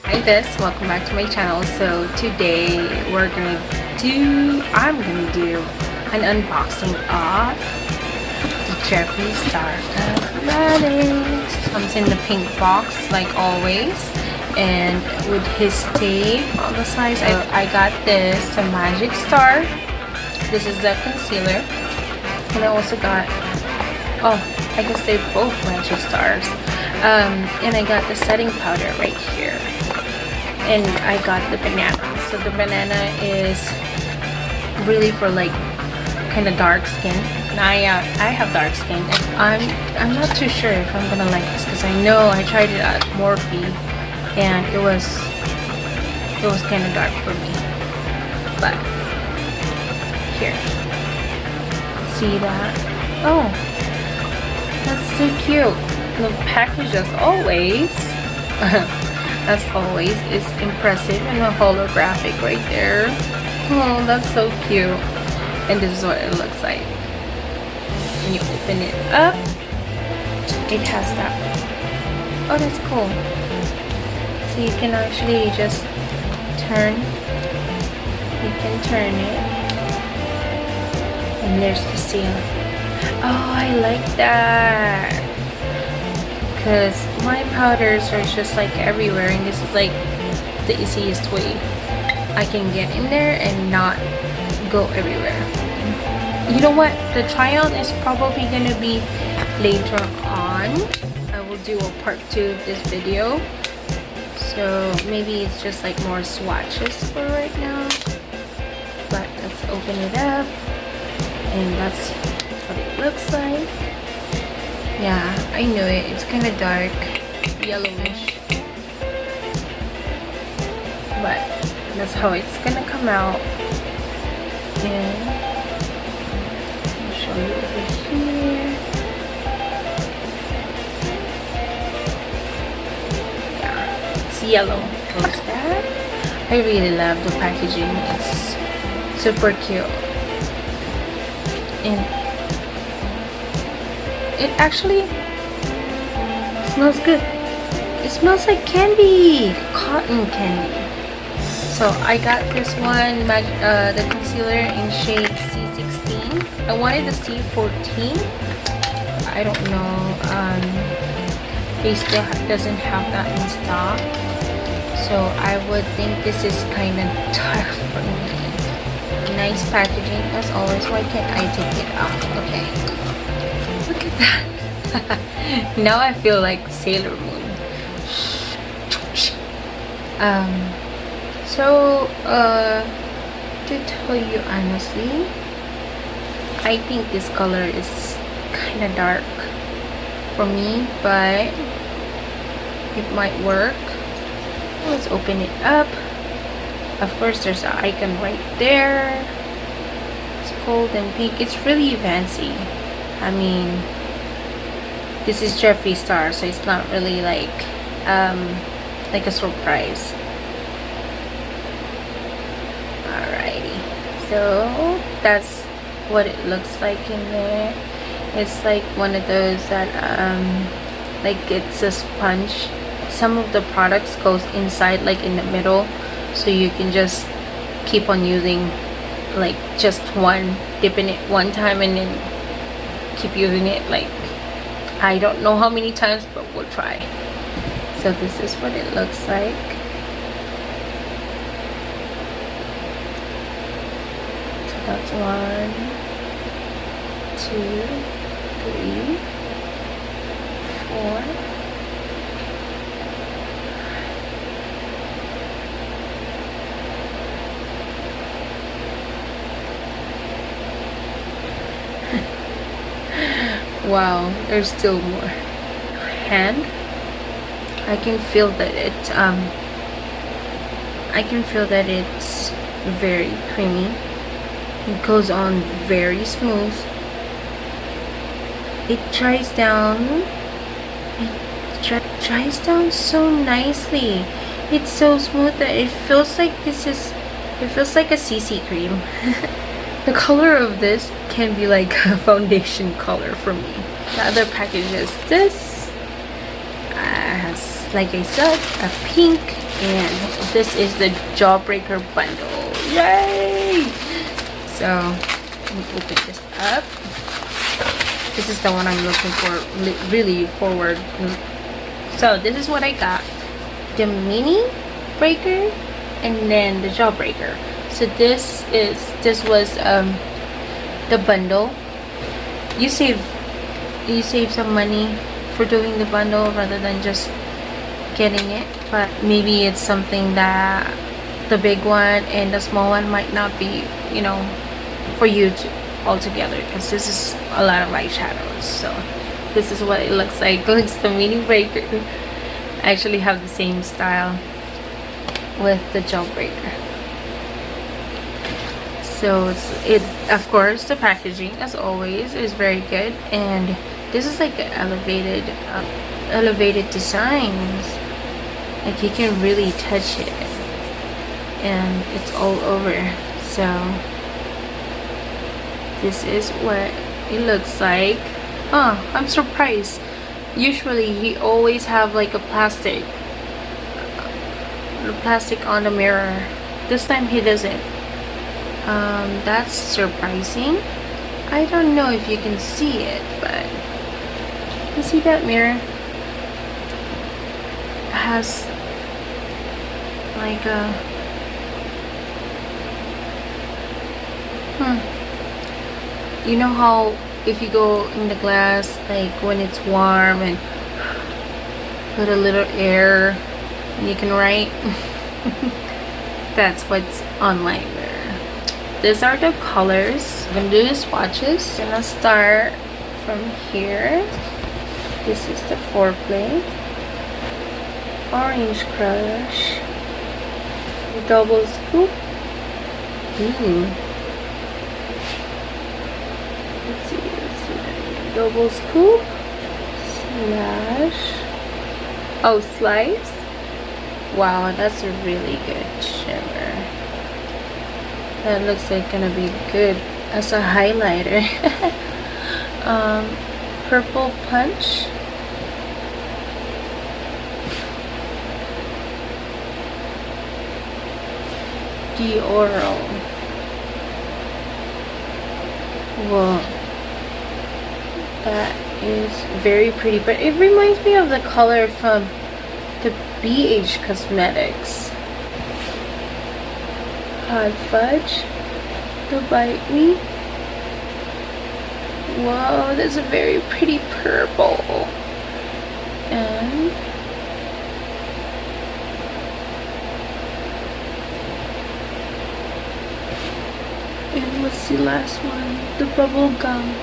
Hi guys, welcome back to my channel. So today I'm gonna do an unboxing of the JEFFREE STAR Cosmetics. Comes in the pink box like always, and with his tape on the sides. I got this, the Magic Star. This is the concealer, and I also got, oh, I guess they're both Magic Stars. And I got the setting powder right here, and I got the banana. So the banana is really for like kind of dark skin, and I have dark skin, and I'm not too sure if I'm gonna like this, because I know I tried it at Morphe and it was kind of dark for me. But here, see that? Oh, that's so cute. The package, as always, is impressive, and a holographic right there. Oh, that's so cute. And this is what it looks like. When you open it up, it has that. Oh, that's cool. So you can actually just turn. You can turn it, and there's the seal. Oh, I like that, because my powders are just like everywhere, and this is like the easiest way I can get in there and not go everywhere. You know what, the try on is probably gonna be later on. I will do a part 2 of this video, so maybe it's just like more swatches for right now. But let's open it up, and that's what it looks like. Yeah, I knew it. It's kind of dark, yellowish, but that's how it's gonna come out. And I'll show you over here. Yeah, it's yellow. What's that? I really love the packaging. It's super cute, and it actually smells good. It smells like candy, cotton candy. So I got this one, the concealer in shade C16. I wanted the C14. I don't know. They still doesn't have that in stock. So I would think this is kind of dark for me. Nice packaging as always. Why can't I take it out? Okay. Look at that. Now I feel like Sailor Moon. To tell you honestly, I think this color is kind of dark for me, but it might work. Let's open it up. Of course, there's an icon right there. It's gold and pink. It's really fancy. I mean, this is JEFFREE STAR, so it's not really like a surprise. Alrighty, so that's what it looks like in there. It's like one of those that like it's a sponge. Some of the products goes inside, like in the middle, so you can just keep on using like just one, dip in it one time, and then keep using it like I don't know how many times, but we'll try. So this is what it looks like. So that's 1, 2, 3, 4. Wow, there's still more. Hand, I can feel that it's very creamy. It goes on very smooth. It dries down. It dries down so nicely. It's so smooth that it feels like a CC cream. The color of this can be like a foundation color for me. The other package is this. Has like I said, a pink, and this is the Jawbreaker Bundle. Yay! So let me open this up. This is the one I'm looking for, really forward. So this is what I got: the mini breaker and then the Jawbreaker. So this was the bundle. You save some money for doing the bundle rather than just getting it, but maybe it's something that the big one and the small one might not be, you know, for you to altogether, because this is a lot of eyeshadows. So this is what it looks like. It looks the mini breaker. I actually have the same style with the Jawbreaker. So it of course, the packaging as always is very good, and this is like elevated designs. Like you can really touch it, and it's all over. So this is what it looks like. Oh, I'm surprised. Usually he always have like a plastic on the mirror. This time he doesn't. That's surprising. I don't know if you can see it, but you see that mirror? It has like a you know how if you go in the glass, like when it's warm and put a little air and you can write? That's what's on my mirror. These are the colors. I'm gonna do the swatches. I'm gonna start from here. This is the Foreplay, Orange Crush, the Double Scoop. Let's see. Double Scoop, Slash. Oh, Slice. Wow, that's a really good shimmer. That looks like gonna be good as a highlighter. Purple Punch, the Oral. Whoa, that is very pretty, but it reminds me of the color from the BH Cosmetics. Hot Fudge, the Bite Me. Wow, that's a very pretty purple. And what's the last one? The Bubble Gum.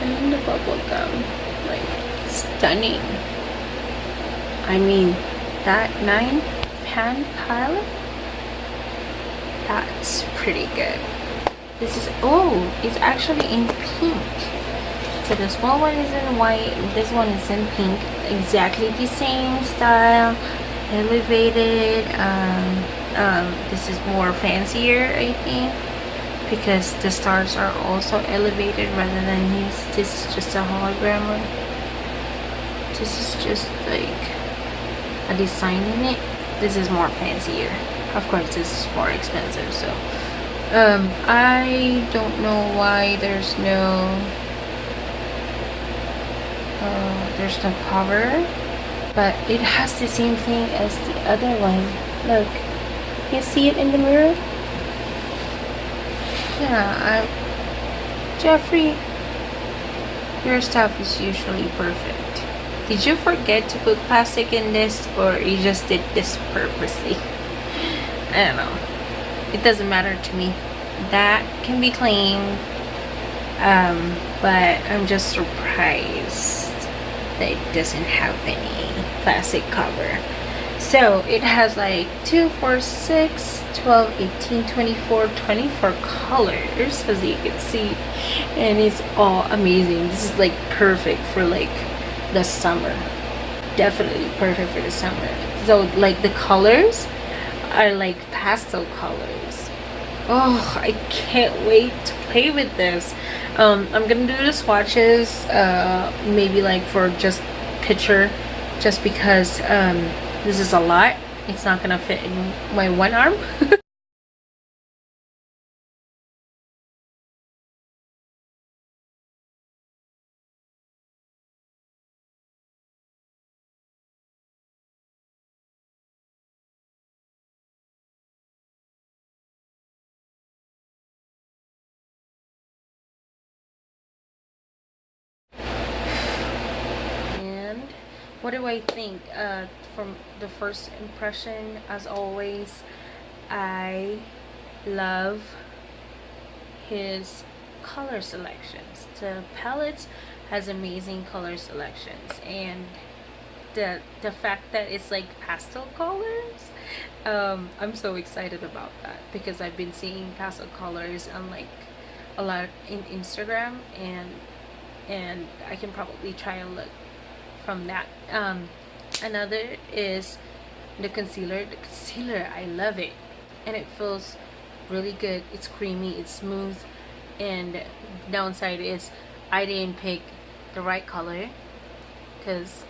And the bubble gum, like stunning. I mean, that 9-pan palette, that's pretty good. This is, oh, it's actually in pink. So the small one is in white, this one is in pink. Exactly the same style, elevated. This is more fancier, I think, because the stars are also elevated rather than these. This is just a hologram one. This is just like a design in it. This is more fancier. Of course, this is more expensive. So I don't know why there's no cover, but it has the same thing as the other one. Look, you see it in the mirror? Yeah, Jeffree, your stuff is usually perfect. Did you forget to put plastic in this, or you just did this purposely? I don't know. It doesn't matter to me. That can be claimed, but I'm just surprised that it doesn't have any plastic cover. So it has like 2, 4, 6, 12, 18, 24, 24 colors, as you can see, and it's all amazing. This is like perfect for like the summer. Definitely perfect for the summer. So like the colors are like pastel colors, Oh, I can't wait to play with this. I'm gonna do the swatches, maybe like for just picture, just because this is a lot. It's not gonna fit in my one arm. And what do I think? From the first impression, as always, I love his color selections. The palette has amazing color selections, and the fact that it's like pastel colors, I'm so excited about that because I've been seeing pastel colors on like a lot in Instagram, and I can probably try a look from that. Another is the concealer. The concealer, I love it, and it feels really good. It's creamy, it's smooth, and downside is I didn't pick the right color because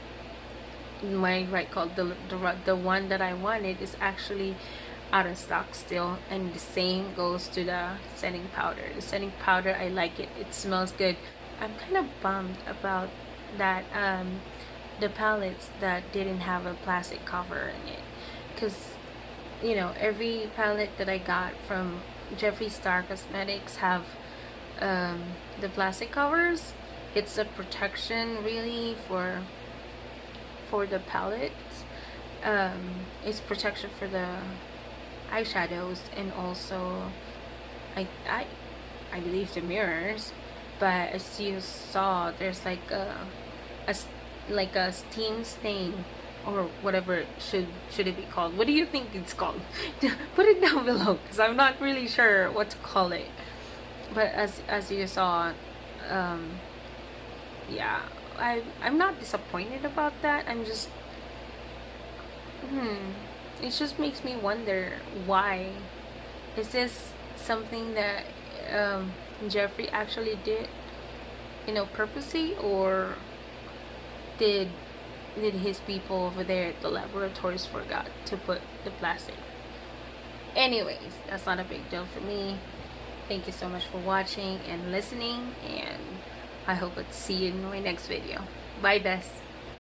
my right color, the one that I wanted, is actually out of stock still. And the same goes to the setting powder. The setting powder, I like it. It smells good. I'm kind of bummed about that, the palettes that didn't have a plastic cover in it, because you know, every palette that I got from JEFFREE Star Cosmetics have the plastic covers. It's a protection really for the palettes. It's protection for the eyeshadows, and also I believe the mirrors. But as you saw, there's like a steam stain, or whatever should it be called. What do you think it's called? Put it down below, because I'm not really sure what to call it. But as you saw, yeah, I'm not disappointed about that. I'm just it just makes me wonder, why is this something that Jeffree actually did, you know, purposely, or did his people over there at the laboratories forgot to put the plastic? Anyways, that's not a big deal for me. Thank you so much for watching and listening, and I hope to see you in my next video. Bye, best.